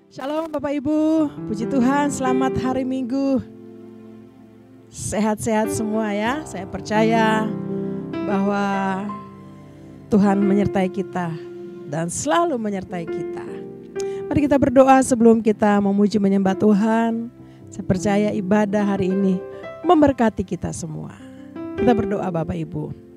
Shalom Bapak Ibu, puji Tuhan, selamat hari Minggu. Sehat-sehat semua ya, saya percaya bahwa Tuhan menyertai kita dan selalu menyertai kita. Mari kita berdoa sebelum kita memuji menyembah Tuhan. Saya percaya ibadah hari ini memberkati kita semua. Kita berdoa Bapak Ibu.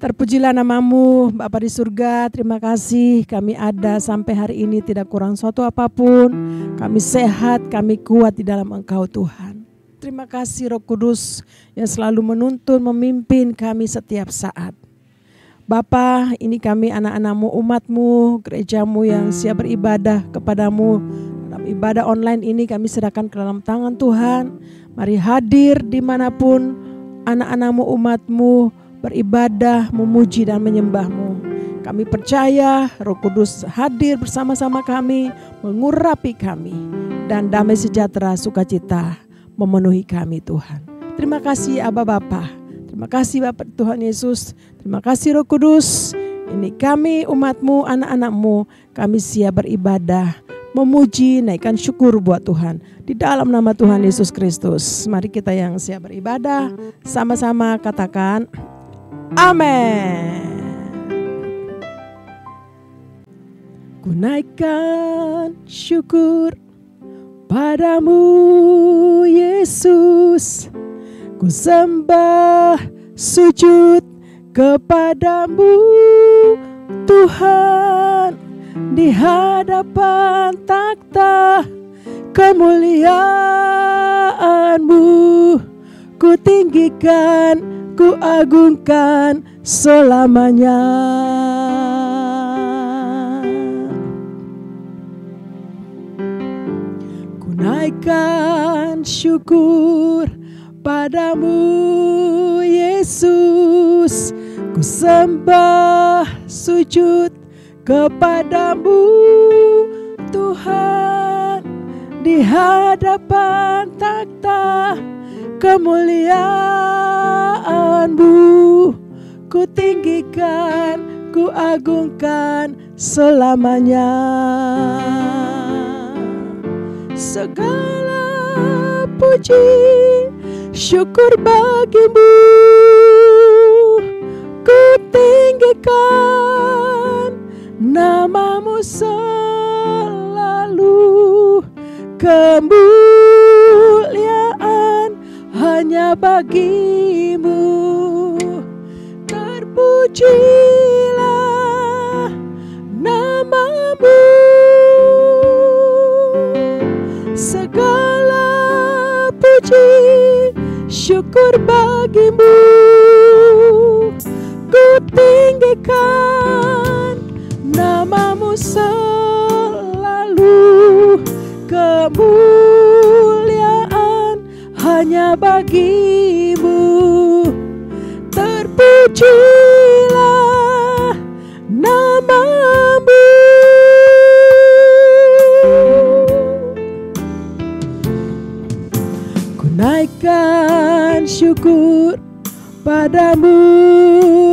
Terpujilah namamu Bapa di surga, terima kasih kami ada sampai hari ini tidak kurang suatu apapun. Kami sehat, kami kuat di dalam Engkau Tuhan. Terima kasih Roh Kudus yang selalu menuntun, memimpin kami setiap saat. Bapa, ini kami anak-anakmu, umatmu, gerejamu yang siap beribadah kepadamu. Dalam ibadah online ini kami serahkan ke dalam tangan Tuhan. Mari hadir dimanapun anak-anakmu, umatmu beribadah, memuji dan menyembahmu. Kami percaya Roh Kudus hadir bersama-sama kami, mengurapi kami, dan damai sejahtera sukacita memenuhi kami Tuhan. Terima kasih Aba Bapa, terima kasih Bapak Tuhan Yesus, terima kasih Roh Kudus. Ini kami umatmu, anak-anakmu, kami siap beribadah, memuji, naikkan syukur buat Tuhan. Di dalam nama Tuhan Yesus Kristus, mari kita yang siap beribadah, sama-sama katakan, amin. Ku naikkan syukur padamu Yesus, ku sembah sujud kepadamu Tuhan, di hadapan takhta kemuliaan-Mu ku tinggikan, ku agungkan selamanya. Ku naikkan syukur padamu Yesus, ku sembah sujud kepadamu Tuhan, di hadapan takhta kemuliaan-Mu ku tinggikan, ku agungkan selamanya. Segala puji syukur bagimu ku tinggikan, namamu selalu, kemuliaan hanya bagimu. Terpujilah namamu, segala puji syukur bagimu ku tinggikan, namamu selalu, kemuliaan hanya bagimu. Terpujilah namamu. Ku naikkan syukur padamu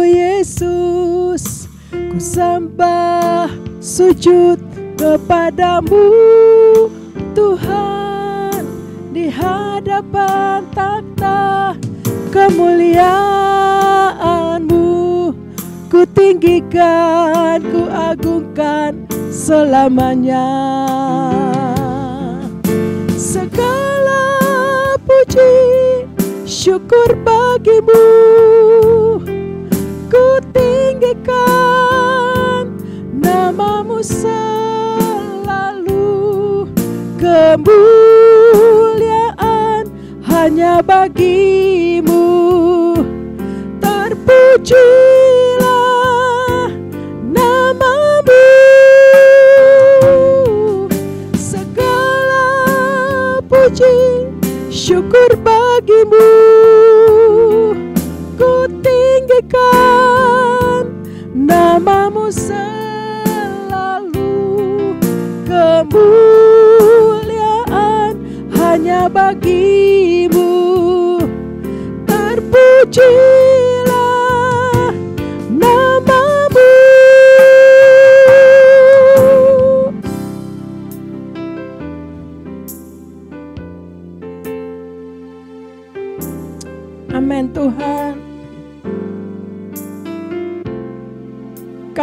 Yesus, ku sembah sujud kepadamu Tuhan, di hadapan takhta kemuliaan-Mu ku tinggikan, ku agungkan selamanya. Segala puji syukur bagimu ku tinggikan, namamu selalu, kemuliaan hanya bagimu. Terpujilah namamu, segala puji syukur bagimu ku tinggikan, namamu selalu, kemuliaan hanya bagimu. Terpujilah namamu.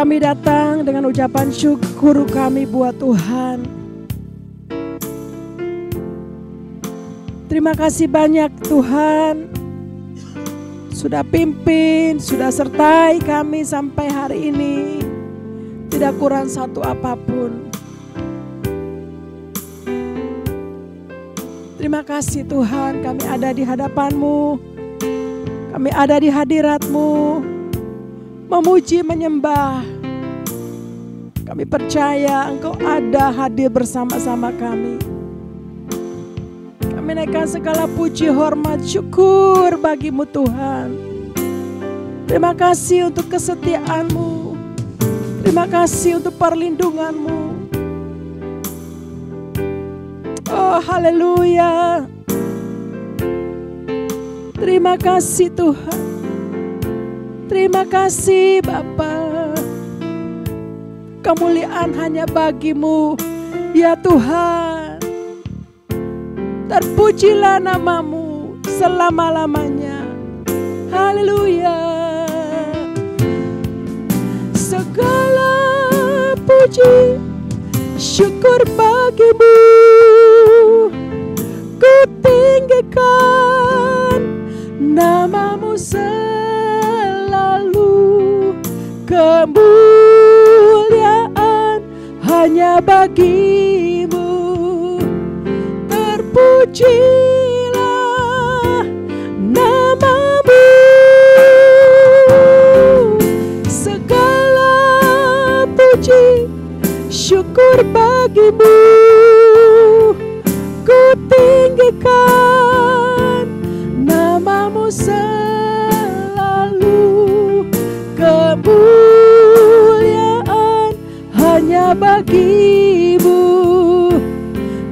Kami datang dengan ucapan syukur kami buat Tuhan. Terima kasih banyak Tuhan, sudah pimpin, sudah sertai kami sampai hari ini. Tidak kurang satu apapun. Terima kasih Tuhan, kami ada di hadapan-Mu. Kami ada di hadirat-Mu, memuji, menyembah. Kami percaya Engkau ada hadir bersama-sama kami. Kami naikkan segala puji, hormat, syukur bagi-Mu Tuhan. Terima kasih untuk kesetiaan-Mu. Terima kasih untuk perlindungan-Mu. Oh haleluya. Terima kasih Tuhan. Terima kasih Bapa. Kemuliaan hanya bagi-Mu ya Tuhan. Terpujilah nama-Mu selama-lamanya. Haleluya. Segala puji syukur bagi-Mu. Ku tinggikan nama-Mu selalu. Kemuliaan hanya bagi-Mu. Terpujilah nama-Mu. Segala puji syukur bagi-Mu. Ku tinggikan nama-Mu selalu. Kemuliaan hanya bagi-Mu.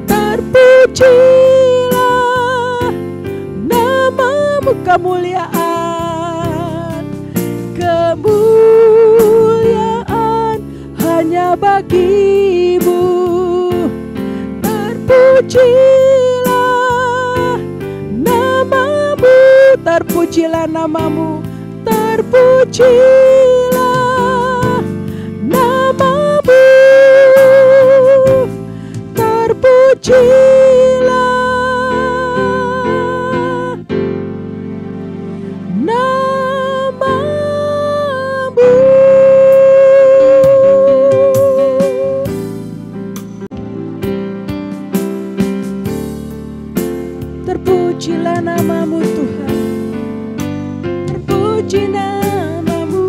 Terpujilah nama-Mu. Kemuliaan, kemuliaan hanya bagi-Mu. Terpujilah nama-Mu. Terpujilah nama-Mu. Terpujilah nama-Mu. Terpujilah nama-Mu. Terpujilah nama-Mu Tuhan. Terpuji nama-Mu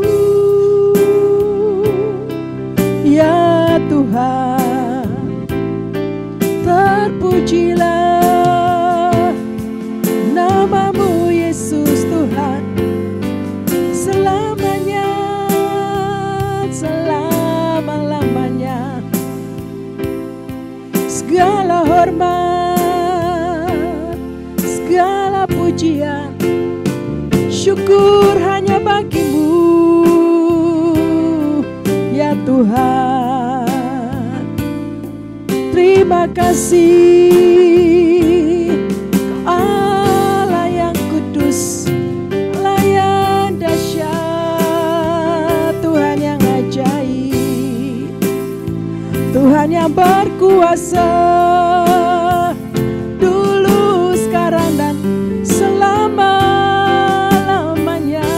ya Tuhan. Terpujilah nama-Mu Yesus Tuhan. Selamanya, selama-lamanya. Segala hormat, segala pujian, syukur hanya bagi-Mu ya Tuhan. Terima kasih Allah yang kudus, Allah yang dahsyat, Tuhan yang ajaib, Tuhan yang berkuasa dulu, sekarang dan selama-lamanya.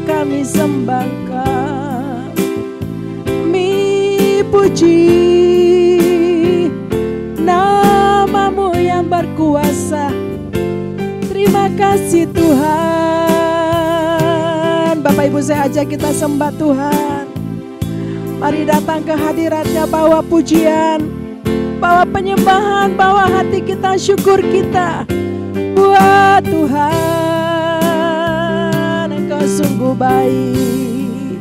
Kami sembahkan, kami puji nama-Mu yang berkuasa. Terima kasih Tuhan. Bapak Ibu, saya ajak kita sembah Tuhan. Mari datang ke hadirat-Nya, bawa pujian, bawa penyembahan, bawa hati kita, syukur kita buat Tuhan. Engkau sungguh baik,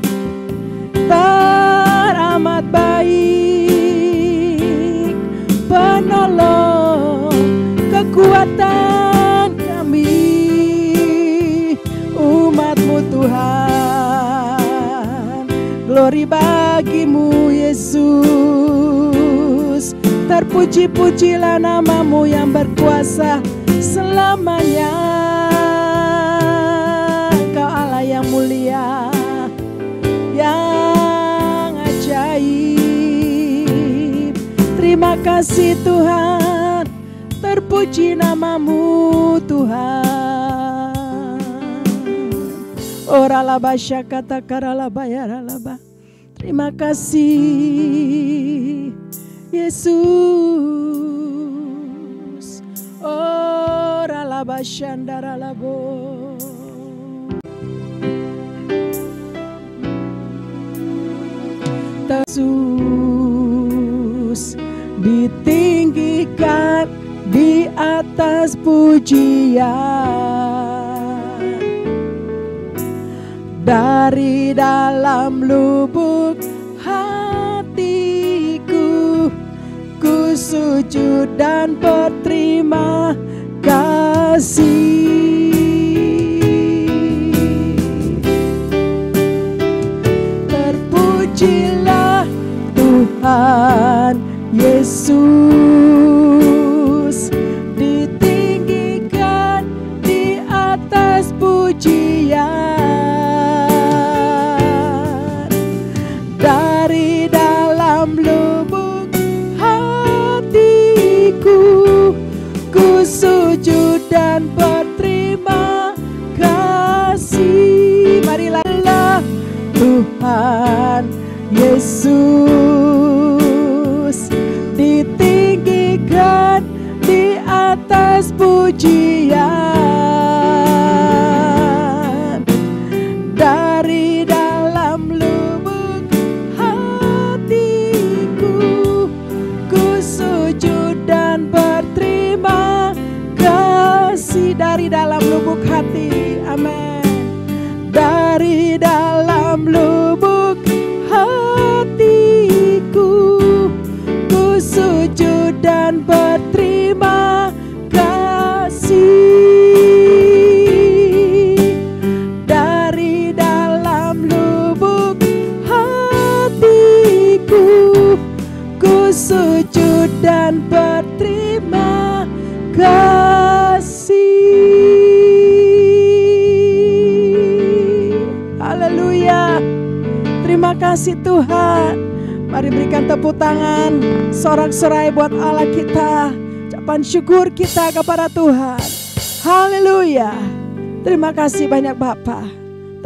teramat baik, penolong, kekuatan kami, umat-Mu Tuhan. Glory bagi-Mu Yesus. Terpuji-pujilah nama-Mu yang berkuasa selamanya. Engkau Allah yang mulia, kasih Tuhan, terpuji namamu Tuhan. Ora laba syakata karalaba yaralaba. Terima kasih Yesus. Ora laba syandara labo. Yesus ditinggikan di atas pujian, dari dalam lubuk hatiku ku sujud dan berterima kasih. Terpujilah Tuhan Yesus, ditinggikan di atas pujian, dari dalam lubuk hatiku ku sujud dan berterima kasih. Marilah Tuhan Yesus, ditinggikan di atas pujian, dari dalam lubuk hatiku ku sujud dan berterima kasih. Dari dalam lubuk hati, amin. Dari dalam lubuk hatiku ku sujud dan berterima kasih. Dari dalam lubuk hatiku ku sujud dan berterima kasih. Haleluya. Terima kasih Tuhan. Mari berikan tepuk tangan sorak-sorai buat Allah kita. Ucapan syukur kita kepada Tuhan. Haleluya. Terima kasih banyak Bapa.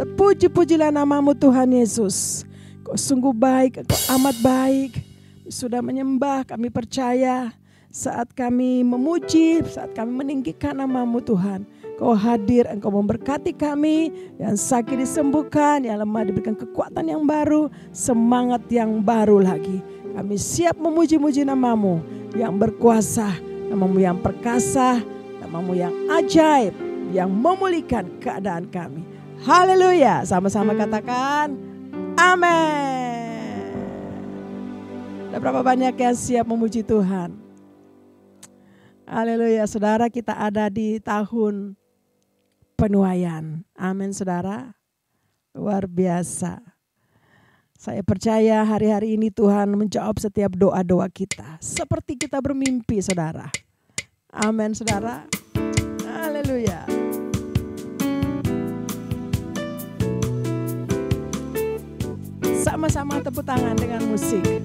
Terpuji-pujilah namamu Tuhan Yesus. Kau sungguh baik, Kau amat baik. Sudah menyembah, kami percaya. Saat kami memuji, saat kami meninggikan namamu Tuhan, Kau hadir, Engkau memberkati kami, yang sakit disembuhkan, yang lemah diberikan kekuatan yang baru, semangat yang baru lagi. Kami siap memuji-muji namamu yang berkuasa, namamu yang perkasa, namamu yang ajaib, yang memulihkan keadaan kami. Haleluya, sama-sama katakan amin. Ada berapa banyak yang siap memuji Tuhan? Haleluya, saudara, kita ada di tahun penuaian. Amin saudara. Luar biasa. Saya percaya hari-hari ini Tuhan menjawab setiap doa-doa kita. Seperti kita bermimpi saudara. Amin saudara. Haleluya. Sama-sama tepuk tangan dengan musik.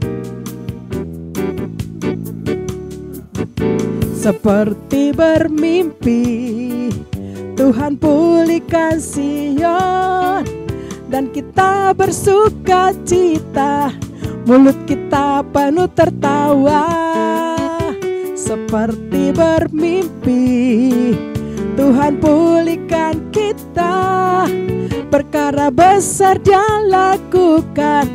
Seperti bermimpi, Tuhan pulihkan Sion, dan kita bersuka cita, mulut kita penuh tertawa. Seperti bermimpi, Tuhan pulihkan kita, perkara besar Dia lakukan,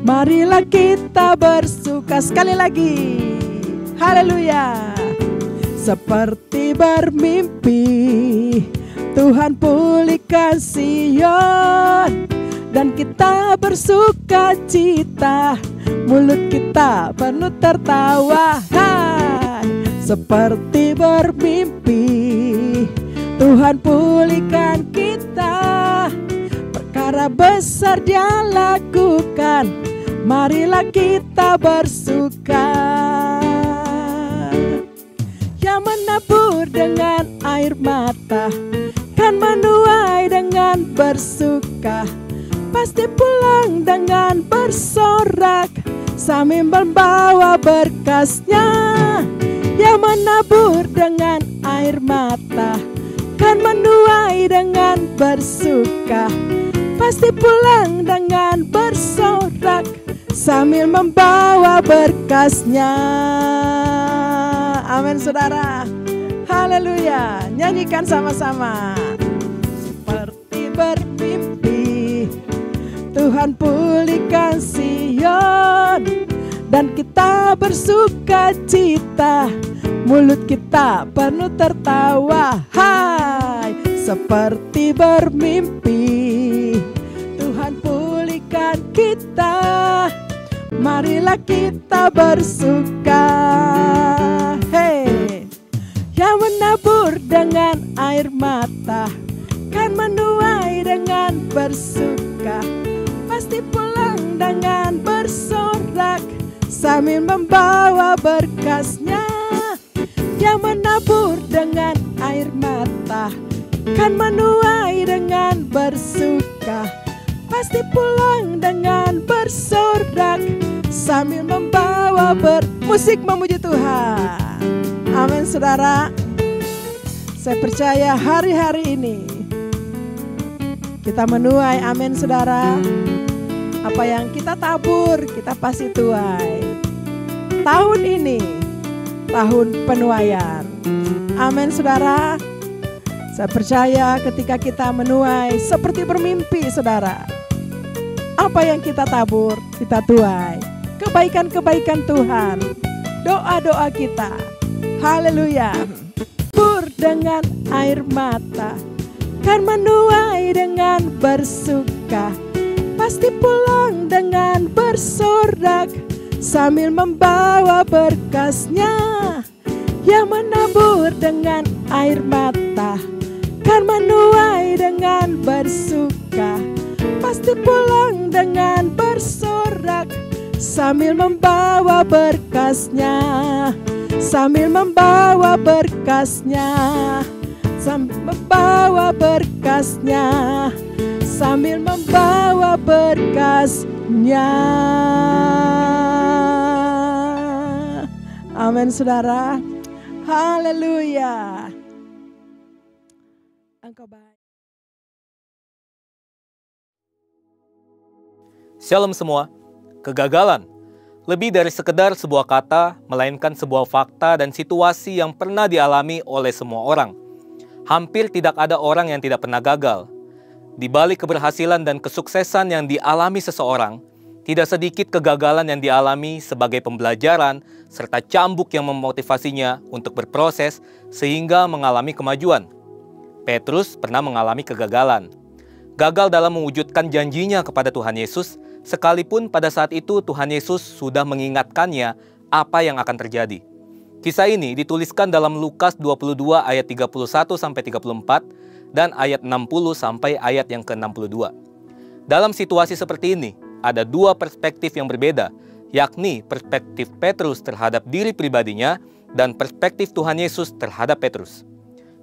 marilah kita bersuka. Sekali lagi, haleluya. Seperti bermimpi, Tuhan pulihkan Sion, dan kita bersuka cita, mulut kita penuh tertawa. Hai. Seperti bermimpi, Tuhan pulihkan kita, perkara besar Dia lakukan, marilah kita bersuka. Yang menabur dengan air mata kan menuai dengan bersuka, pasti pulang dengan bersorak sambil membawa berkasnya. Yang menabur dengan air mata kan menuai dengan bersuka, pasti pulang dengan bersorak sambil membawa berkasnya. Amin saudara. Haleluya. Nyanyikan sama-sama. Seperti bermimpi Tuhan pulihkan Sion, dan kita bersuka cita, mulut kita penuh tertawa. Hai, seperti bermimpi Tuhan pulihkan kita, marilah kita bersuka. Hei, yang menabur dengan air mata kan menuai dengan bersuka, pasti pulang dengan bersorak sambil membawa berkasnya. Yang menabur dengan air mata kan menuai dengan bersuka, pasti pulang dengan bersorak sambil membawa bermusik memuji Tuhan. Amin saudara. Saya percaya hari-hari ini kita menuai, amin saudara. Apa yang kita tabur kita pasti tuai. Tahun ini tahun penuaian. Amin saudara. Saya percaya ketika kita menuai seperti bermimpi saudara, apa yang kita tabur kita tuai. Kebaikan-kebaikan Tuhan, doa-doa kita. Haleluya. Bur dengan air mata kan menuai dengan bersuka, pasti pulang dengan bersorak sambil membawa berkasnya. Yang menabur dengan air mata kan menuai dengan bersuka, pasti pulang dengan bersorak sambil membawa berkasnya, sambil membawa berkasnya, sambil membawa berkasnya, sambil membawa berkasnya. Amin saudara. Haleluya. Engkau baik. Shalom semua. Kegagalan lebih dari sekedar sebuah kata, melainkan sebuah fakta dan situasi yang pernah dialami oleh semua orang. Hampir tidak ada orang yang tidak pernah gagal. Di balik keberhasilan dan kesuksesan yang dialami seseorang, tidak sedikit kegagalan yang dialami sebagai pembelajaran serta cambuk yang memotivasinya untuk berproses sehingga mengalami kemajuan. Petrus pernah mengalami kegagalan. Gagal dalam mewujudkan janjinya kepada Tuhan Yesus, sekalipun pada saat itu Tuhan Yesus sudah mengingatkannya apa yang akan terjadi. Kisah ini dituliskan dalam Lukas 22 ayat 31-34 dan ayat 60 sampai ayat yang ke-62. Dalam situasi seperti ini, ada dua perspektif yang berbeda, yakni perspektif Petrus terhadap diri pribadinya dan perspektif Tuhan Yesus terhadap Petrus.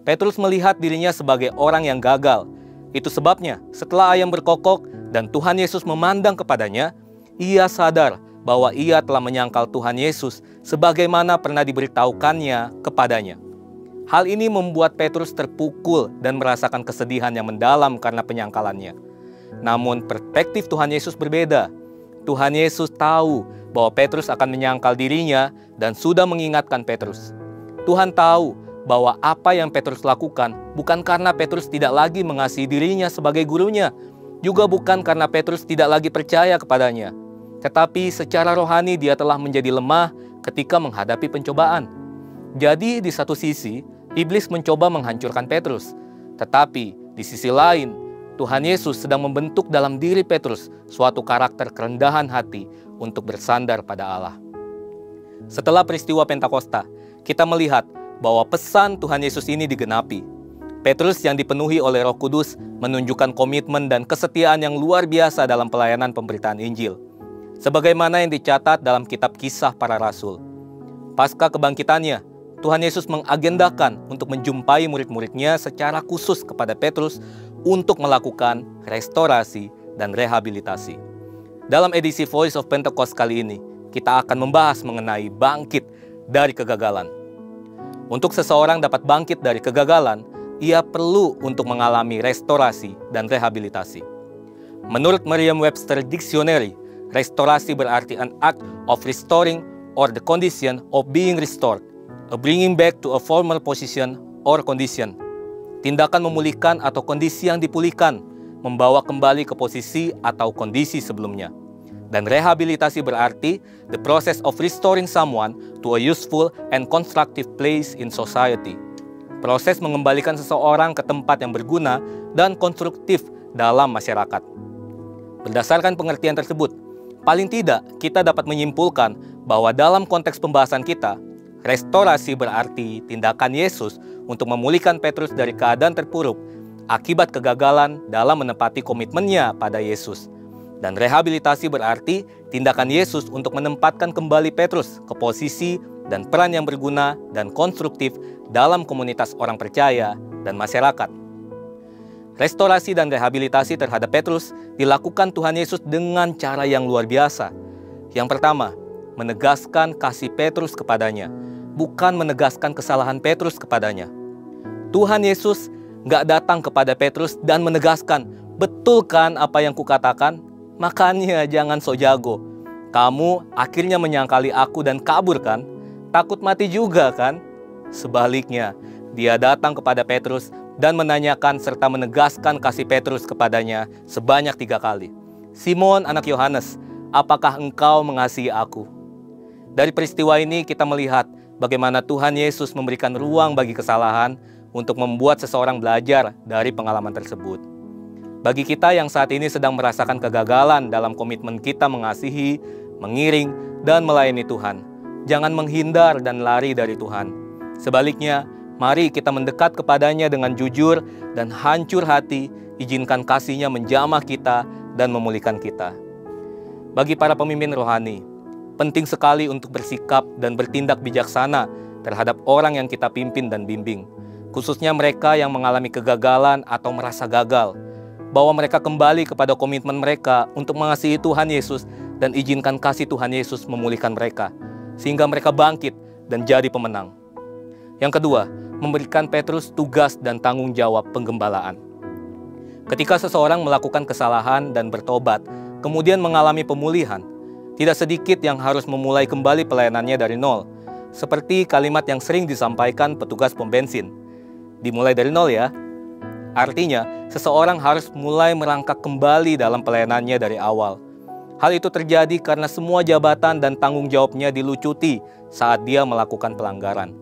Petrus melihat dirinya sebagai orang yang gagal. Itu sebabnya setelah ayam berkokok dan Tuhan Yesus memandang kepadanya, ia sadar bahwa ia telah menyangkal Tuhan Yesus sebagaimana pernah diberitahukannya kepadanya. Hal ini membuat Petrus terpukul dan merasakan kesedihan yang mendalam karena penyangkalannya. Namun perspektif Tuhan Yesus berbeda. Tuhan Yesus tahu bahwa Petrus akan menyangkal dirinya dan sudah mengingatkan Petrus. Tuhan tahu bahwa apa yang Petrus lakukan bukan karena Petrus tidak lagi mengasihi dirinya sebagai gurunya, juga bukan karena Petrus tidak lagi percaya kepadanya, tetapi secara rohani dia telah menjadi lemah ketika menghadapi pencobaan. Jadi di satu sisi, iblis mencoba menghancurkan Petrus, tetapi di sisi lain, Tuhan Yesus sedang membentuk dalam diri Petrus suatu karakter kerendahan hati untuk bersandar pada Allah. Setelah peristiwa Pentakosta, kita melihat bahwa pesan Tuhan Yesus ini digenapi. Petrus yang dipenuhi oleh Roh Kudus menunjukkan komitmen dan kesetiaan yang luar biasa dalam pelayanan pemberitaan Injil, sebagaimana yang dicatat dalam kitab Kisah Para Rasul. Pasca kebangkitannya, Tuhan Yesus mengagendakan untuk menjumpai murid-muridnya secara khusus kepada Petrus untuk melakukan restorasi dan rehabilitasi. Dalam edisi Voice of Pentecost kali ini, kita akan membahas mengenai bangkit dari kegagalan. Untuk seseorang dapat bangkit dari kegagalan, ia perlu untuk mengalami restorasi dan rehabilitasi. Menurut Merriam-Webster Dictionary, restorasi berarti an act of restoring or the condition of being restored, a bringing back to a former position or condition. Tindakan memulihkan atau kondisi yang dipulihkan, membawa kembali ke posisi atau kondisi sebelumnya. Dan rehabilitasi berarti the process of restoring someone to a useful and constructive place in society. Proses mengembalikan seseorang ke tempat yang berguna dan konstruktif dalam masyarakat. Berdasarkan pengertian tersebut, paling tidak kita dapat menyimpulkan bahwa dalam konteks pembahasan kita, restorasi berarti tindakan Yesus untuk memulihkan Petrus dari keadaan terpuruk akibat kegagalan dalam menepati komitmennya pada Yesus. Dan rehabilitasi berarti tindakan Yesus untuk menempatkan kembali Petrus ke posisi dan peran yang berguna dan konstruktif dalam komunitas orang percaya dan masyarakat. Restorasi dan rehabilitasi terhadap Petrus dilakukan Tuhan Yesus dengan cara yang luar biasa. Yang pertama, menegaskan kasih Petrus kepadanya, bukan menegaskan kesalahan Petrus kepadanya. Tuhan Yesus nggak datang kepada Petrus dan menegaskan, betul kan apa yang kukatakan? Makanya jangan sok jago. Kamu akhirnya menyangkali aku dan kabur kan? Takut mati juga kan? Sebaliknya, dia datang kepada Petrus dan menanyakan serta menegaskan kasih Petrus kepadanya sebanyak 3 kali. Simon anak Yohanes, apakah engkau mengasihi aku? Dari peristiwa ini kita melihat bagaimana Tuhan Yesus memberikan ruang bagi kesalahan untuk membuat seseorang belajar dari pengalaman tersebut. Bagi kita yang saat ini sedang merasakan kegagalan dalam komitmen kita mengasihi, mengiring, dan melayani Tuhan, jangan menghindar dan lari dari Tuhan. Sebaliknya, mari kita mendekat kepadanya dengan jujur dan hancur hati, izinkan kasih-Nya menjamah kita dan memulihkan kita. Bagi para pemimpin rohani, penting sekali untuk bersikap dan bertindak bijaksana terhadap orang yang kita pimpin dan bimbing, khususnya mereka yang mengalami kegagalan atau merasa gagal, bahwa mereka kembali kepada komitmen mereka untuk mengasihi Tuhan Yesus dan izinkan kasih Tuhan Yesus memulihkan mereka, sehingga mereka bangkit dan jadi pemenang. Yang kedua, memberikan Petrus tugas dan tanggung jawab penggembalaan. Ketika seseorang melakukan kesalahan dan bertobat, kemudian mengalami pemulihan, tidak sedikit yang harus memulai kembali pelayanannya dari nol, seperti kalimat yang sering disampaikan petugas pom bensin. Dimulai dari nol ya. Artinya, seseorang harus mulai merangkak kembali dalam pelayanannya dari awal. Hal itu terjadi karena semua jabatan dan tanggung jawabnya dilucuti saat dia melakukan pelanggaran.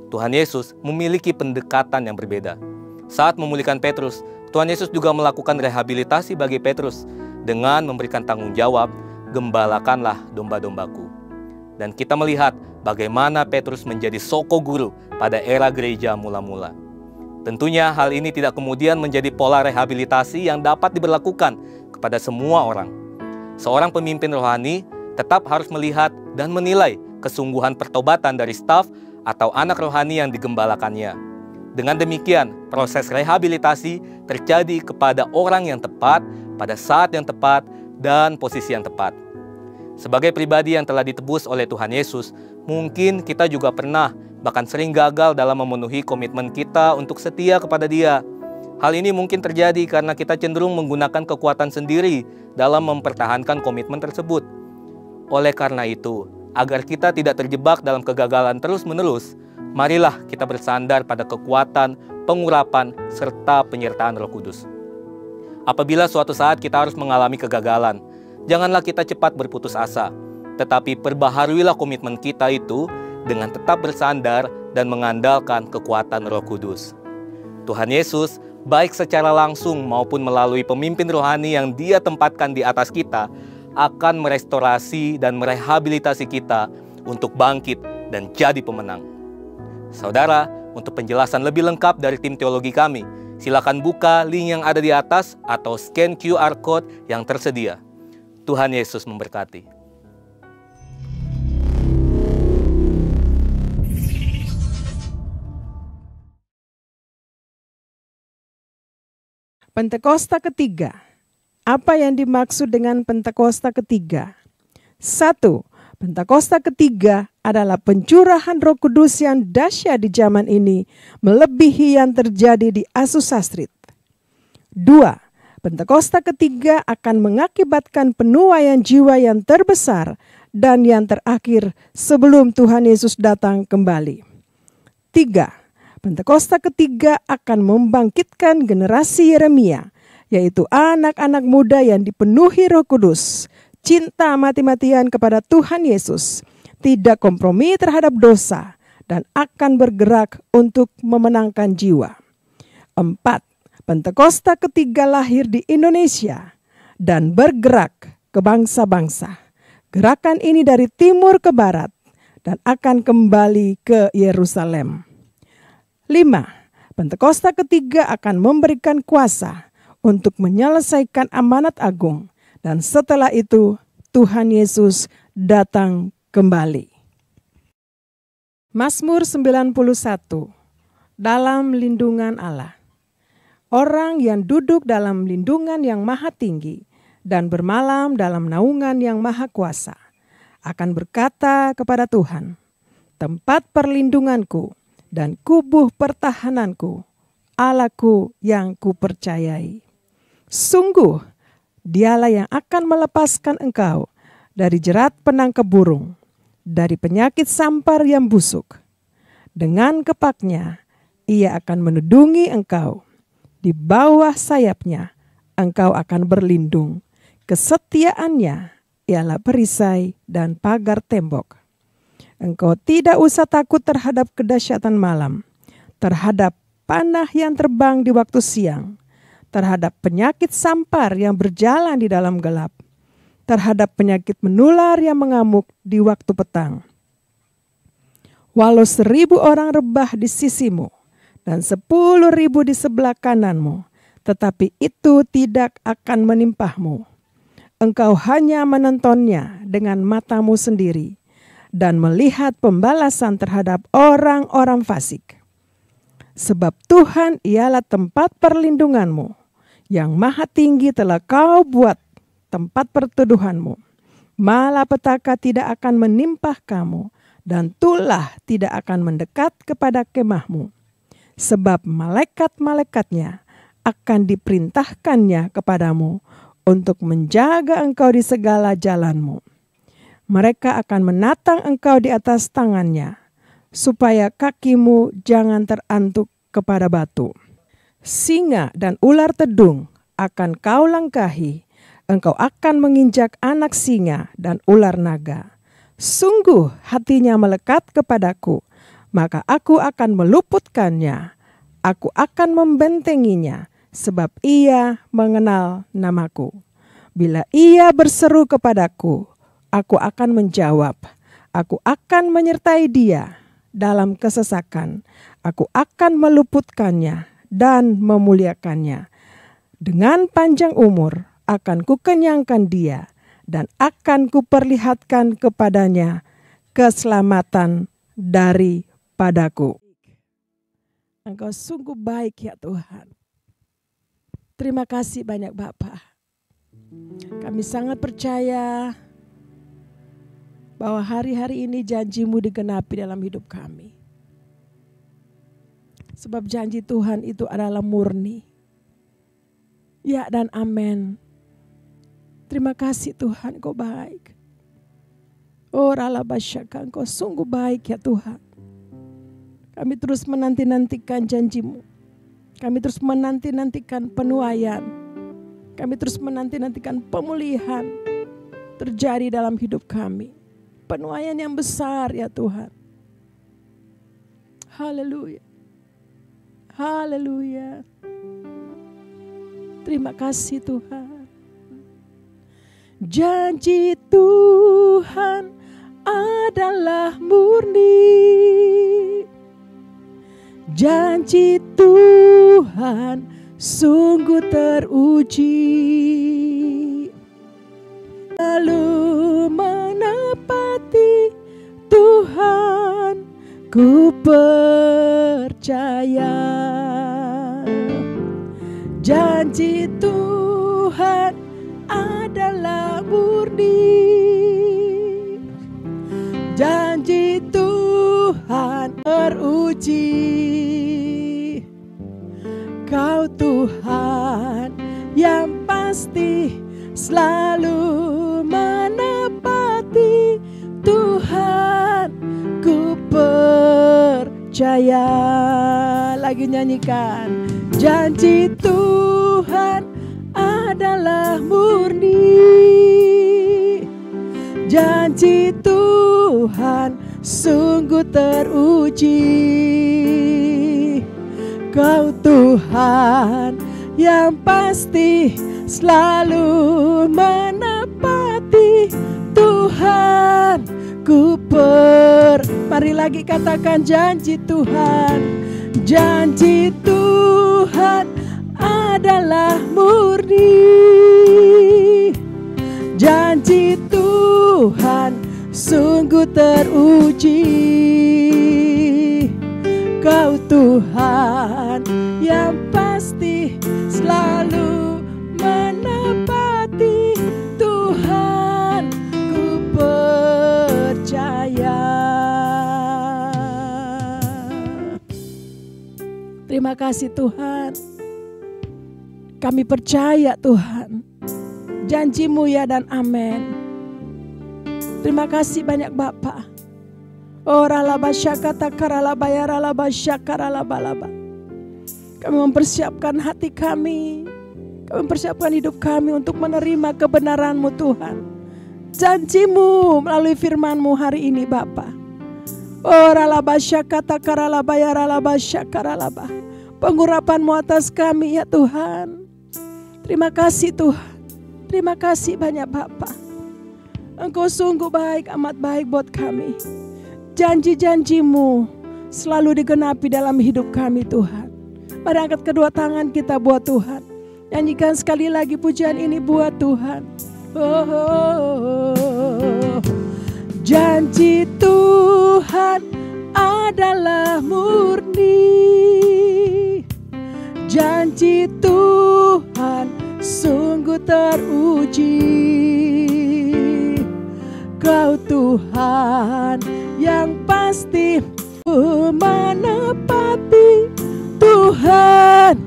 Tuhan Yesus memiliki pendekatan yang berbeda. Saat memulihkan Petrus, Tuhan Yesus juga melakukan rehabilitasi bagi Petrus dengan memberikan tanggung jawab, gembalakanlah domba-dombaku. Dan kita melihat bagaimana Petrus menjadi soko guru pada era gereja mula-mula. Tentunya hal ini tidak kemudian menjadi pola rehabilitasi yang dapat diberlakukan kepada semua orang. Seorang pemimpin rohani tetap harus melihat dan menilai kesungguhan pertobatan dari staf atau anak rohani yang digembalakannya. Dengan demikian, proses rehabilitasi terjadi kepada orang yang tepat, pada saat yang tepat, dan posisi yang tepat. Sebagai pribadi yang telah ditebus oleh Tuhan Yesus, mungkin kita juga pernah, bahkan sering gagal dalam memenuhi komitmen kita untuk setia kepada Dia. Hal ini mungkin terjadi karena kita cenderung menggunakan kekuatan sendiri dalam mempertahankan komitmen tersebut. Oleh karena itu, agar kita tidak terjebak dalam kegagalan terus-menerus, marilah kita bersandar pada kekuatan, pengurapan, serta penyertaan Roh Kudus. Apabila suatu saat kita harus mengalami kegagalan, janganlah kita cepat berputus asa, tetapi perbaharuilah komitmen kita itu dengan tetap bersandar dan mengandalkan kekuatan Roh Kudus. Tuhan Yesus, baik secara langsung maupun melalui pemimpin rohani yang Dia tempatkan di atas kita, akan merestorasi dan merehabilitasi kita untuk bangkit dan jadi pemenang. Saudara, untuk penjelasan lebih lengkap dari tim teologi kami, silakan buka link yang ada di atas atau scan QR Code yang tersedia. Tuhan Yesus memberkati. Pentakosta ketiga. Apa yang dimaksud dengan Pentakosta ketiga? 1. Pentakosta ketiga adalah pencurahan Roh Kudus yang dahsyat di zaman ini, melebihi yang terjadi di Azusa Street. 2. Pentakosta ketiga akan mengakibatkan penuaian jiwa yang terbesar dan yang terakhir sebelum Tuhan Yesus datang kembali. 3. Pentakosta ketiga akan membangkitkan generasi Yeremia, yaitu anak-anak muda yang dipenuhi Roh Kudus, cinta mati-matian kepada Tuhan Yesus, tidak kompromi terhadap dosa, dan akan bergerak untuk memenangkan jiwa. 4. Pentakosta ketiga lahir di Indonesia dan bergerak ke bangsa-bangsa. Gerakan ini dari timur ke barat dan akan kembali ke Yerusalem. 5. Pentakosta ketiga akan memberikan kuasa untuk menyelesaikan amanat agung. Dan setelah itu Tuhan Yesus datang kembali. Mazmur 91. Dalam lindungan Allah. Orang yang duduk dalam lindungan yang maha tinggi dan bermalam dalam naungan yang maha kuasa akan berkata kepada Tuhan, tempat perlindunganku dan kubuh pertahananku, Allahku yang kupercayai. Sungguh, Dialah yang akan melepaskan engkau dari jerat penangkap burung, dari penyakit sampar yang busuk. Dengan kepaknya, ia akan menudungi engkau. Di bawah sayapnya, engkau akan berlindung. Kesetiaannya ialah perisai dan pagar tembok. Engkau tidak usah takut terhadap kedahsyatan malam, terhadap panah yang terbang di waktu siang, terhadap penyakit sampar yang berjalan di dalam gelap, terhadap penyakit menular yang mengamuk di waktu petang. Walau 1.000 orang rebah di sisimu dan 10.000 di sebelah kananmu, tetapi itu tidak akan menimpahmu. Engkau hanya menontonnya dengan matamu sendiri dan melihat pembalasan terhadap orang-orang fasik. Sebab Tuhan ialah tempat perlindunganmu, yang maha tinggi telah kau buat tempat perteduhanmu. Malapetaka tidak akan menimpah kamu, dan tulah tidak akan mendekat kepada kemahmu. Sebab malaikat-malaikatnya akan diperintahkannya kepadamu untuk menjaga engkau di segala jalanmu. Mereka akan menatang engkau di atas tangannya, supaya kakimu jangan terantuk kepada batu. Singa dan ular tedung akan kau langkahi, engkau akan menginjak anak singa dan ular naga. Sungguh hatinya melekat kepadaku, maka aku akan meluputkannya. Aku akan membentenginya, sebab ia mengenal namaku. Bila ia berseru kepadaku, aku akan menjawab. Aku akan menyertai dia dalam kesesakan. Aku akan meluputkannya dan memuliakannya. Dengan panjang umur akan kukenyangkan dia dan akan kuperlihatkan kepadanya keselamatan daripadaku. Engkau sungguh baik ya Tuhan. Terima kasih banyak Bapa. Kami sangat percaya bahwa hari-hari ini janji-Mu digenapi dalam hidup kami. Sebab janji Tuhan itu adalah murni. Ya dan amin. Terima kasih Tuhan, Engkau baik. Oh Ralabasyaka, Engkau sungguh baik ya Tuhan. Kami terus menanti-nantikan janji-Mu. Kami terus menanti-nantikan penuaian. Kami terus menanti-nantikan pemulihan terjadi dalam hidup kami. Penuaian yang besar ya Tuhan. Haleluya. Haleluya. Terima kasih Tuhan. Janji Tuhan adalah murni. Janji Tuhan sungguh teruji. Lalu menepati Tuhan, ku percaya. Janji Tuhan adalah murni. percaya. Lagi nyanyikan. Janji Tuhan adalah murni. Janji Tuhan sungguh teruji. Kau Tuhan yang pasti selalu menepati. Tuhan mari lagi katakan janji Tuhan. Janji Tuhan adalah murni. Janji Tuhan sungguh teruji. Kau Tuhan yang pasti selalu menepati. Tuhan, ku percaya. Terima kasih Tuhan. Kami percaya Tuhan. Janji-Mu ya dan amin. Terima kasih banyak Bapa. Kami mempersiapkan hati kami. Kami mempersiapkan hidup kami untuk menerima kebenaran-Mu Tuhan. Janji-Mu melalui firman-Mu hari ini Bapa. Pengurapan-Mu atas kami ya Tuhan. Terima kasih Tuhan. Terima kasih banyak Bapa. Engkau sungguh baik, amat baik buat kami. Janji-janji-Mu selalu digenapi dalam hidup kami Tuhan. Mari angkat kedua tangan kita buat Tuhan. Nyanyikan sekali lagi pujian ini buat Tuhan. Janji Tuhan adalah murni. Janji Tuhan sungguh teruji. Kau Tuhan yang pasti menepati. Tuhan,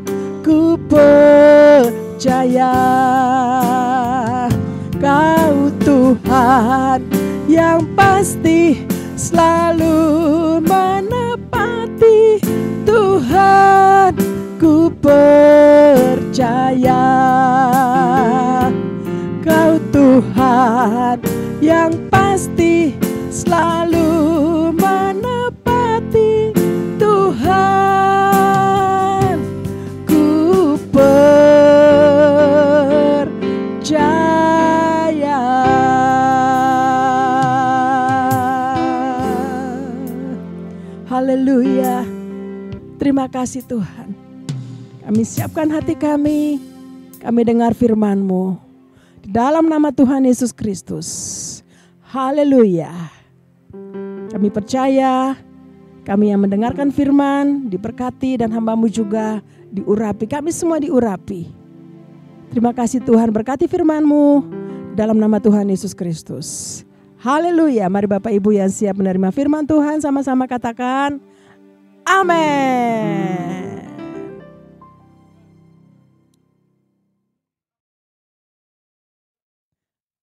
ku percaya. Kau Tuhan yang pasti selalu menepati. Tuhan, ku percaya. Kau Tuhan yang pasti selalu menepati. Tuhan, ku percaya. Haleluya. Terima kasih Tuhan. Kami siapkan hati kami. Kami dengar firman-Mu. Di dalam nama Tuhan Yesus Kristus. Haleluya. Kami percaya, kami yang mendengarkan firman diberkati dan hamba-Mu juga diurapi. Kami semua diurapi. Terima kasih Tuhan, berkati firman-Mu dalam nama Tuhan Yesus Kristus. Haleluya. Mari Bapak Ibu yang siap menerima firman Tuhan sama-sama katakan amin.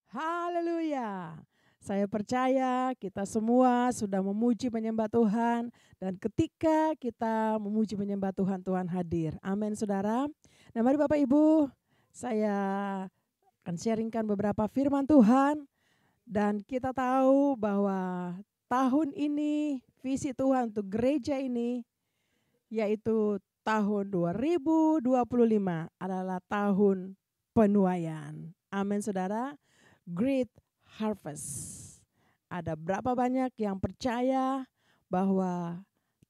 Haleluya. Saya percaya kita semua sudah memuji menyembah Tuhan. Dan ketika kita memuji menyembah Tuhan, Tuhan hadir. Amin saudara. Nah mari Bapak Ibu, saya akan sharingkan beberapa firman Tuhan. Dan kita tahu bahwa tahun ini visi Tuhan untuk gereja ini yaitu tahun 2025 adalah tahun penuaian. Amin saudara. Great harvest. Ada berapa banyak yang percaya bahwa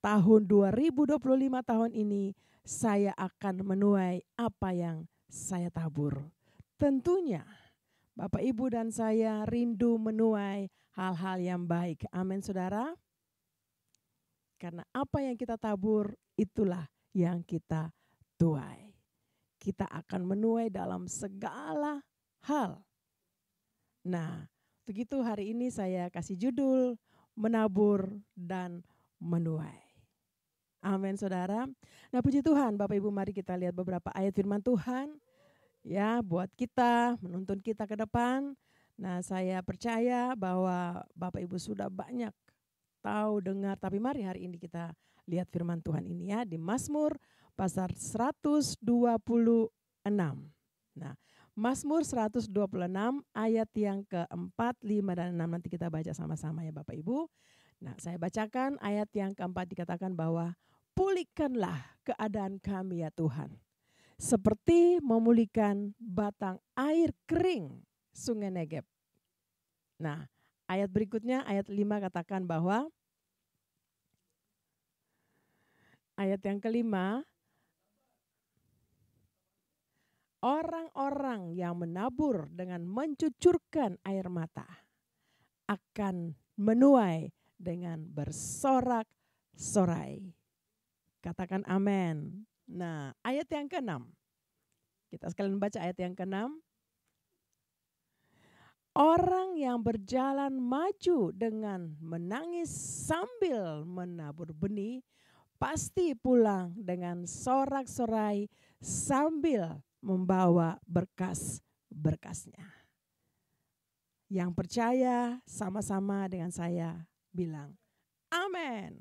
tahun 2025 tahun ini saya akan menuai apa yang saya tabur. Tentunya Bapak Ibu dan saya rindu menuai hal-hal yang baik. Amin saudara. Karena apa yang kita tabur itulah yang kita tuai. Kita akan menuai dalam segala hal. Nah, begitu hari ini saya kasih judul menabur dan menuai. Amin saudara. Nah puji Tuhan Bapak Ibu, mari kita lihat beberapa ayat firman Tuhan. Ya buat kita, menuntun kita ke depan. Nah saya percaya bahwa Bapak Ibu sudah banyak tahu, dengar. Tapi mari hari ini kita Lihat firman Tuhan ini ya di Mazmur pasal 126. Nah, Mazmur 126 ayat yang keempat, 5, dan 6 nanti kita baca sama-sama ya Bapak Ibu. Nah, saya bacakan ayat yang keempat, dikatakan bahwa pulihkanlah keadaan kami ya Tuhan, seperti memulihkan batang air kering Sungai Negeb. Nah, ayat berikutnya ayat 5 katakan bahwa ayat yang kelima, orang-orang yang menabur dengan mencucurkan air mata akan menuai dengan bersorak-sorai. Katakan amin. Nah, ayat yang ke-6. Kita sekalian baca ayat yang ke-6. Orang yang berjalan maju dengan menangis sambil menabur benih, pasti pulang dengan sorak-sorai sambil membawa berkas-berkasnya. Yang percaya sama-sama dengan saya bilang, amin.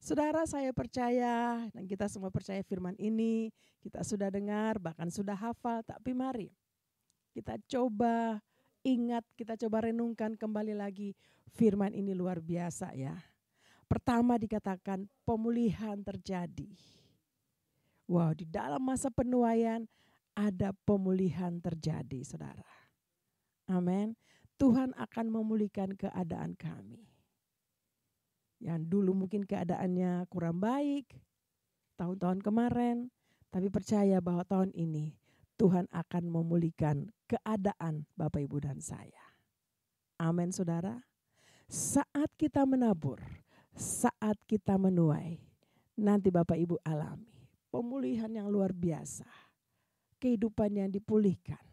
Saudara, saya percaya dan kita semua percaya firman ini, kita sudah dengar bahkan sudah hafal, tapi mari kita coba ingat, kita coba renungkan kembali lagi, firman ini luar biasa ya. Pertama dikatakan pemulihan terjadi. Wow, di dalam masa penuaian ada pemulihan terjadi, saudara. Amin. Tuhan akan memulihkan keadaan kami. Yang dulu mungkin keadaannya kurang baik, tahun-tahun kemarin, tapi percaya bahwa tahun ini Tuhan akan memulihkan keadaan Bapak Ibu dan saya. Amin saudara. Saat kita menabur, saat kita menuai, nanti Bapak Ibu alami pemulihan yang luar biasa. Kehidupan yang dipulihkan,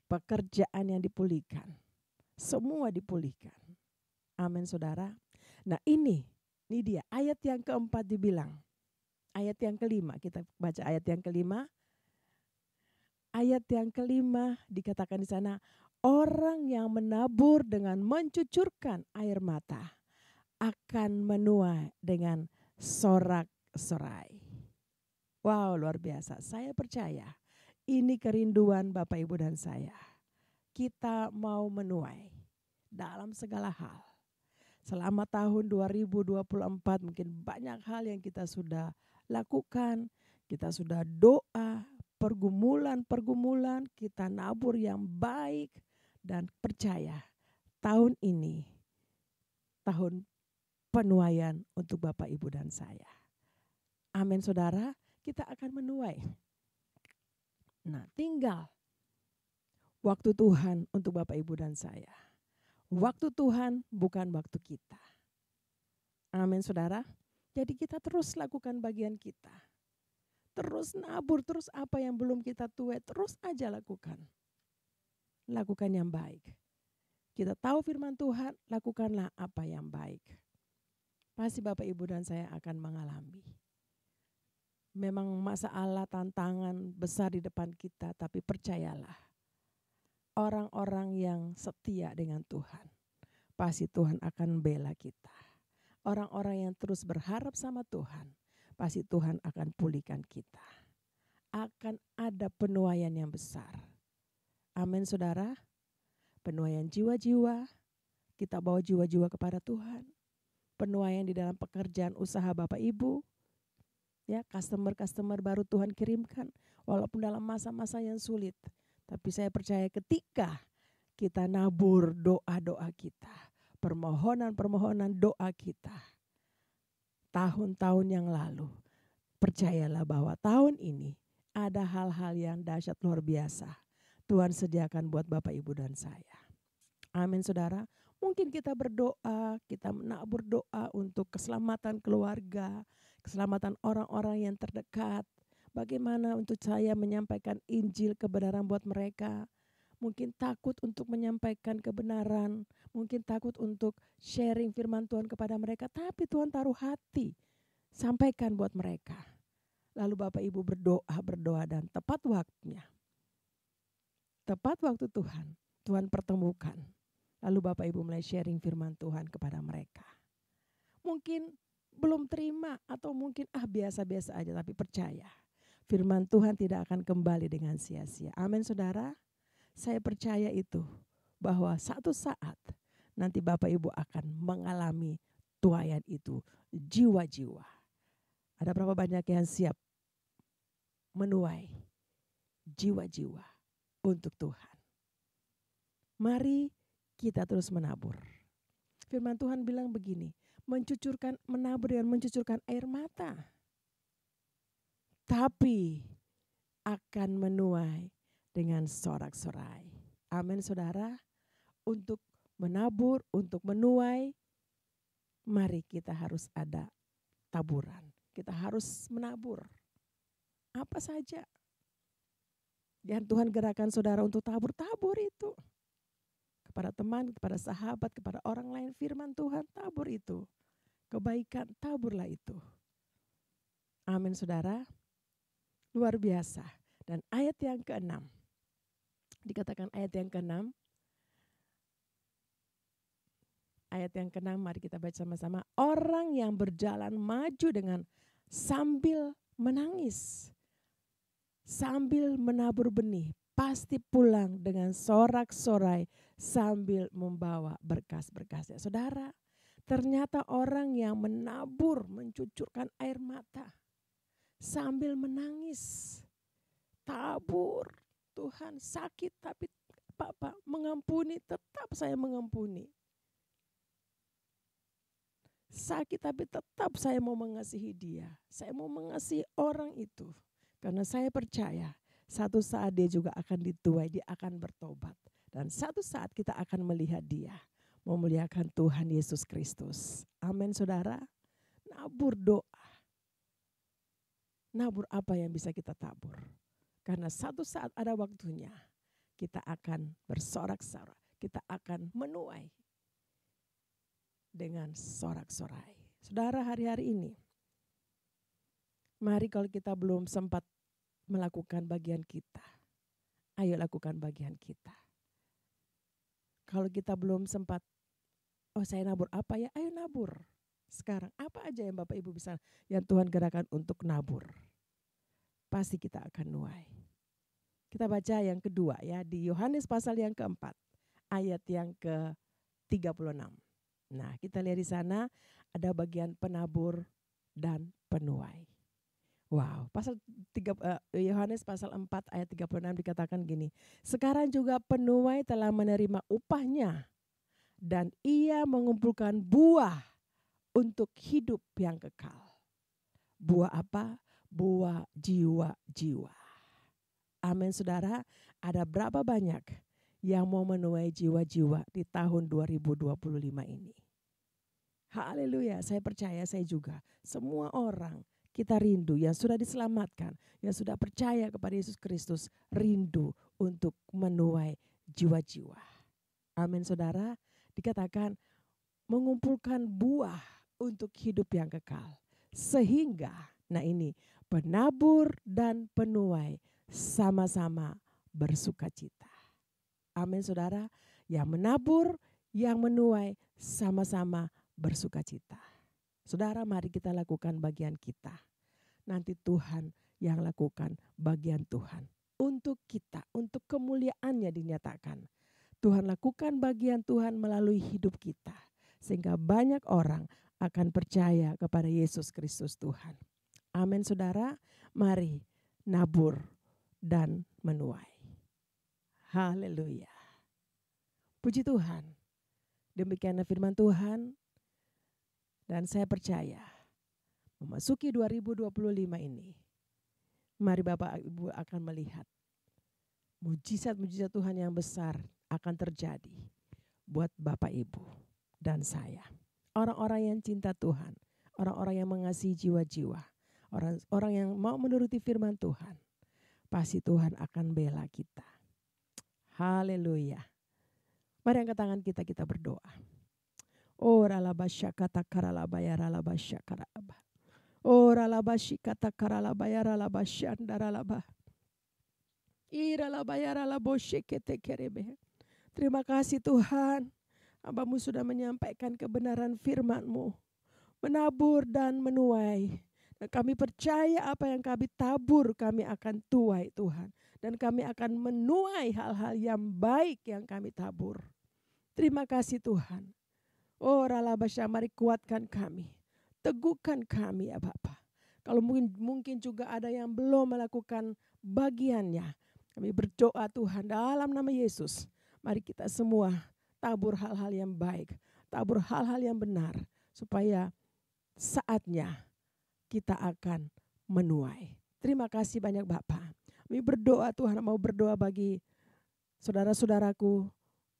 pekerjaan yang dipulihkan, semua dipulihkan. Amin saudara. Nah ini dia ayat yang keempat dibilang. Ayat yang kelima, kita baca ayat yang kelima. Ayat yang kelima dikatakan di sana, orang yang menabur dengan mencucurkan air mata akan menuai dengan sorak-sorai. Wow, luar biasa. Saya percaya ini kerinduan Bapak Ibu dan saya. Kita mau menuai dalam segala hal. Selama tahun 2024 mungkin banyak hal yang kita sudah lakukan. Kita sudah doa, pergumulan-pergumulan, kita nabur yang baik. Dan percaya tahun ini tahun penuaian untuk Bapak Ibu dan saya. Amin saudara, kita akan menuai. Nah tinggal waktu Tuhan untuk Bapak Ibu dan saya. Waktu Tuhan bukan waktu kita. Amin saudara. Jadi kita terus lakukan bagian kita. Terus nabur, terus apa yang belum kita tuai, terus aja lakukan. Lakukan yang baik. Kita tahu firman Tuhan, lakukanlah apa yang baik. Pasti Bapak Ibu dan saya akan mengalami. Memang masalah tantangan besar di depan kita, tapi percayalah. Orang-orang yang setia dengan Tuhan, pasti Tuhan akan bela kita. Orang-orang yang terus berharap sama Tuhan, pasti Tuhan akan pulihkan kita. Akan ada penuaian yang besar. Amin saudara. Penuaian jiwa-jiwa, kita bawa jiwa-jiwa kepada Tuhan. Penuaian di dalam pekerjaan usaha Bapak Ibu. Ya, customer baru Tuhan kirimkan walaupun dalam masa-masa yang sulit. Tapi saya percaya ketika kita nabur doa-doa kita, permohonan-permohonan doa kita, tahun-tahun yang lalu, percayalah bahwa tahun ini ada hal-hal yang dahsyat luar biasa. Tuhan sediakan buat Bapak Ibu dan saya. Amin saudara. Mungkin kita berdoa, kita menabur doa untuk keselamatan keluarga, keselamatan orang-orang yang terdekat. Bagaimana untuk saya menyampaikan Injil kebenaran buat mereka. Mungkin takut untuk menyampaikan kebenaran. Mungkin takut untuk sharing firman Tuhan kepada mereka. Tapi Tuhan taruh hati. Sampaikan buat mereka. Lalu Bapak Ibu berdoa dan tepat waktunya. Tepat waktu Tuhan pertemukan. Lalu Bapak Ibu mulai sharing firman Tuhan kepada mereka. Mungkin belum terima atau mungkin biasa-biasa aja, tapi percaya firman Tuhan tidak akan kembali dengan sia-sia. Amin saudara. Saya percaya itu bahwa satu saat nanti Bapak Ibu akan mengalami tuaian itu jiwa-jiwa. Ada berapa banyak yang siap menuai jiwa-jiwa untuk Tuhan? Mari kita terus menabur. Firman Tuhan bilang begini, menabur dan mencucurkan air mata, tapi akan menuai dengan sorak-sorai. Amin saudara. Untuk menabur, untuk menuai, mari kita harus ada taburan. Kita harus menabur. Apa saja yang Tuhan gerakan saudara untuk tabur itu. Kepada teman, kepada sahabat, kepada orang lain, firman Tuhan tabur itu. Kebaikan taburlah itu. Amin saudara. Luar biasa. Dan ayat yang ke-6. Dikatakan ayat yang ke-6. Ayat yang ke-6 mari kita baca sama-sama. Orang yang berjalan maju dengan sambil menangis, sambil menabur benih, pasti pulang dengan sorak-sorai sambil membawa berkas-berkasnya. Saudara, ternyata orang yang menabur, mencucurkan air mata, sambil menangis, tabur, Tuhan sakit tapi Bapak mengampuni, tetap saya mengampuni. Sakit tapi tetap saya mau mengasihi dia. Saya mau mengasihi orang itu. Karena saya percaya satu saat dia juga akan dituai, dia akan bertobat. Dan satu saat kita akan melihat dia memuliakan Tuhan Yesus Kristus. Amin saudara. Nabur doa. Nabur apa yang bisa kita tabur. Karena satu saat ada waktunya kita akan bersorak-sorak. Kita akan menuai dengan sorak-sorai. Saudara, hari-hari ini, mari kalau kita belum sempat melakukan bagian kita, ayo lakukan bagian kita. Kalau kita belum sempat, saya nabur apa ya? Ayo nabur. Sekarang apa aja yang Bapak Ibu bisa, yang Tuhan gerakan untuk nabur. Pasti kita akan nuai. Kita baca yang kedua ya, di Yohanes pasal yang keempat, ayat yang ke-36. Nah, kita lihat di sana ada bagian penabur dan penuai. Wow, Yohanes pasal 4 ayat 36 dikatakan gini. Sekarang juga penuai telah menerima upahnya dan ia mengumpulkan buah untuk hidup yang kekal. Buah apa? Buah jiwa-jiwa. Amin saudara, ada berapa banyak yang mau menuai jiwa-jiwa di tahun 2025 ini? Haleluya, saya percaya, saya juga. Semua orang kita rindu yang sudah diselamatkan, yang sudah percaya kepada Yesus Kristus, rindu untuk menuai jiwa-jiwa. Amin saudara, dikatakan mengumpulkan buah untuk hidup yang kekal. Sehingga, nah ini, penabur dan penuai sama-sama bersuka cita. Amin saudara, yang menabur, yang menuai sama-sama bersuka cita. Saudara, mari kita lakukan bagian kita. Nanti Tuhan yang lakukan bagian Tuhan. Untuk kita, untuk kemuliaannya dinyatakan. Tuhan lakukan bagian Tuhan melalui hidup kita. Sehingga banyak orang akan percaya kepada Yesus Kristus Tuhan. Amin saudara, mari nabur dan menuai. Haleluya. Puji Tuhan. Demikianlah firman Tuhan. Dan saya percaya memasuki 2025 ini, mari Bapak Ibu akan melihat mujizat-mujizat Tuhan yang besar akan terjadi buat Bapak Ibu dan saya. Orang-orang yang cinta Tuhan, orang-orang yang mengasihi jiwa-jiwa, orang-orang yang mau menuruti firman Tuhan, pasti Tuhan akan bela kita. Haleluya. Mari angkat tangan kita berdoa. Ora la basha kata karala bayara la basha karaba. Ora la bashi kata karala bayara la basha andara la ba. Ira la bayara la boshe kete kerebe. Terima kasih Tuhan. Hamba-Mu sudah menyampaikan kebenaran firman-Mu. menabur dan menuai. Dan kami percaya apa yang kami tabur kami akan tuai Tuhan. Dan kami akan menuai hal-hal yang baik yang kami tabur. Terima kasih Tuhan. Oh Ralabasya, mari kuatkan kami. Teguhkan kami ya Bapa. Kalau mungkin juga ada yang belum melakukan bagiannya. Kami berdoa Tuhan dalam nama Yesus. Mari kita semua tabur hal-hal yang baik. Tabur hal-hal yang benar. Supaya saatnya kita akan menuai. Terima kasih banyak Bapak. Kami berdoa Tuhan, mau berdoa bagi saudara-saudaraku,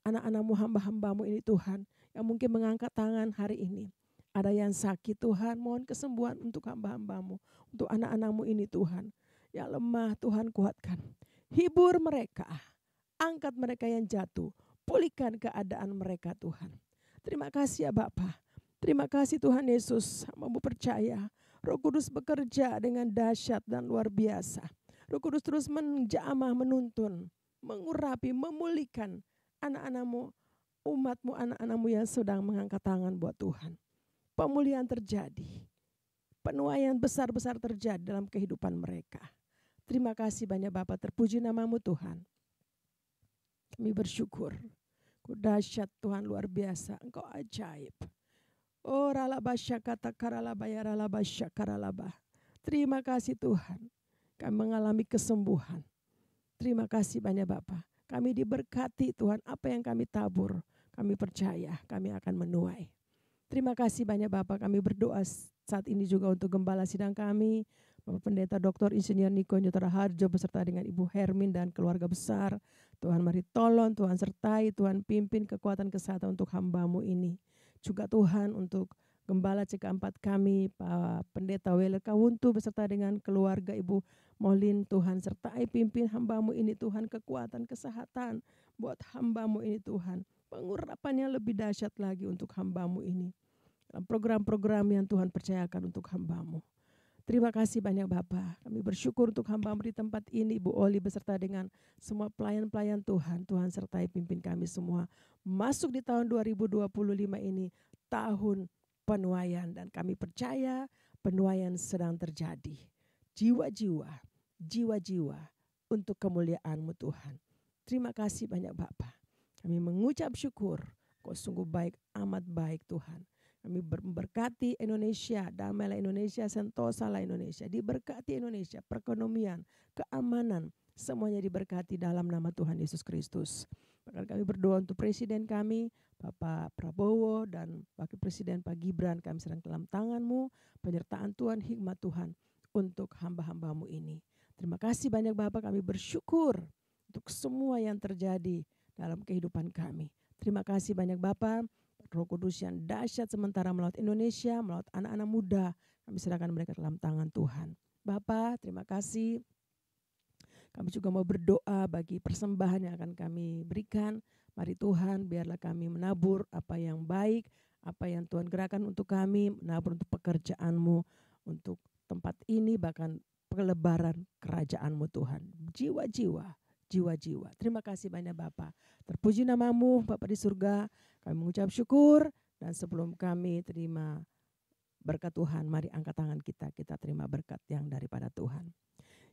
anak-anakmu, hamba-hambamu ini Tuhan, yang mungkin mengangkat tangan hari ini. Ada yang sakit Tuhan, mohon kesembuhan untuk hamba-hambamu, untuk anak-anakmu ini Tuhan. Yang lemah Tuhan kuatkan. Hibur mereka, angkat mereka yang jatuh, pulihkan keadaan mereka Tuhan. Terima kasih ya Bapak. Terima kasih Tuhan Yesus, hamba-Mu percaya Roh Kudus bekerja dengan dahsyat dan luar biasa. Roh Kudus terus menjamah, menuntun, mengurapi, memulihkan anak-anakmu, umatmu, anak-anakmu yang sedang mengangkat tangan buat Tuhan. Pemulihan terjadi, penuaian besar-besar terjadi dalam kehidupan mereka. Terima kasih banyak Bapak, terpuji namamu Tuhan. Kami bersyukur, Kau dahsyat Tuhan, luar biasa, Engkau ajaib. Oh ralabasya kata karalabaya ralabasya karalabah. Terima kasih Tuhan, kami mengalami kesembuhan. Terima kasih banyak Bapak. Kami diberkati Tuhan, apa yang kami tabur, kami percaya kami akan menuai. Terima kasih banyak Bapak, kami berdoa saat ini juga untuk gembala sidang kami, Bapak Pendeta Dr. Insinyur Niko Nyutra Harjo beserta dengan Ibu Hermin dan keluarga besar. Tuhan mari tolong, Tuhan sertai, Tuhan pimpin kekuatan kesehatan untuk hamba-Mu ini. Juga Tuhan untuk Gembala CK4 kami, Pak Pendeta Wele Kawuntu beserta dengan keluarga Ibu Molin, Tuhan sertai pimpin hamba-Mu ini Tuhan, kekuatan kesehatan buat hamba-Mu ini Tuhan. Pengurapan yang lebih dahsyat lagi untuk hamba-Mu ini. Dalam program-program yang Tuhan percayakan untuk hamba-Mu. Terima kasih banyak Bapak. Kami bersyukur untuk hamba-Mu di tempat ini, Ibu Oli beserta dengan semua pelayan-pelayan Tuhan. Tuhan sertai pimpin kami semua. Masuk di tahun 2025 ini, tahun penuaian, dan kami percaya penuaian sedang terjadi. Jiwa-jiwa untuk kemuliaan-Mu Tuhan. Terima kasih banyak Bapak. Kami mengucap syukur, Kau sungguh baik, amat baik Tuhan. Kami memberkati Indonesia, damailah Indonesia, sentosalah Indonesia. Diberkati Indonesia, perekonomian, keamanan, semuanya diberkati dalam nama Tuhan Yesus Kristus. Bahkan kami berdoa untuk Presiden kami, Bapak Prabowo, dan Wakil Presiden Pak Gibran. Kami sedang dalam tangan-Mu, penyertaan Tuhan, hikmat Tuhan untuk hamba-hamba-Mu ini. Terima kasih banyak Bapak, kami bersyukur untuk semua yang terjadi dalam kehidupan kami. Terima kasih banyak Bapak. Roh Kudus yang dahsyat sementara melaut Indonesia, melaut anak-anak muda, kami serahkan mereka dalam tangan Tuhan. Bapa, terima kasih. Kami juga mau berdoa bagi persembahan yang akan kami berikan. Mari Tuhan, biarlah kami menabur apa yang baik, apa yang Tuhan gerakan untuk kami, menabur untuk pekerjaan-Mu, untuk tempat ini, bahkan pelebaran kerajaan-Mu Tuhan. Jiwa-jiwa. Terima kasih banyak Bapak. Terpuji namamu Bapak di surga. Kami mengucap syukur, dan sebelum kami terima berkat Tuhan, mari angkat tangan kita terima berkat yang daripada Tuhan.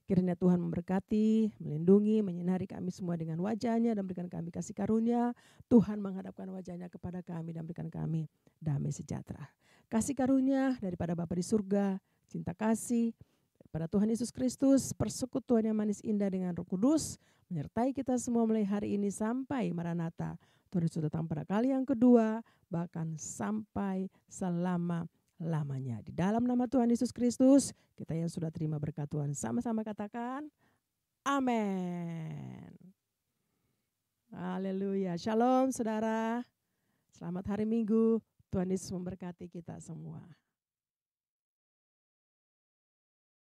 Kiranya Tuhan memberkati, melindungi, menyinari kami semua dengan wajah-Nya dan berikan kami kasih karunia. Tuhan menghadapkan wajah-Nya kepada kami dan berikan kami damai sejahtera. Kasih karunia daripada Bapa di surga, cinta kasih pada Tuhan Yesus Kristus, persekutuan yang manis indah dengan Roh Kudus, menyertai kita semua mulai hari ini sampai Maranatha. Tuhan Yesus datang pada kali yang kedua, bahkan sampai selama-lamanya. Di dalam nama Tuhan Yesus Kristus, kita yang sudah terima berkat Tuhan, sama-sama katakan, amin. Haleluya. Shalom saudara. Selamat hari Minggu. Tuhan Yesus memberkati kita semua.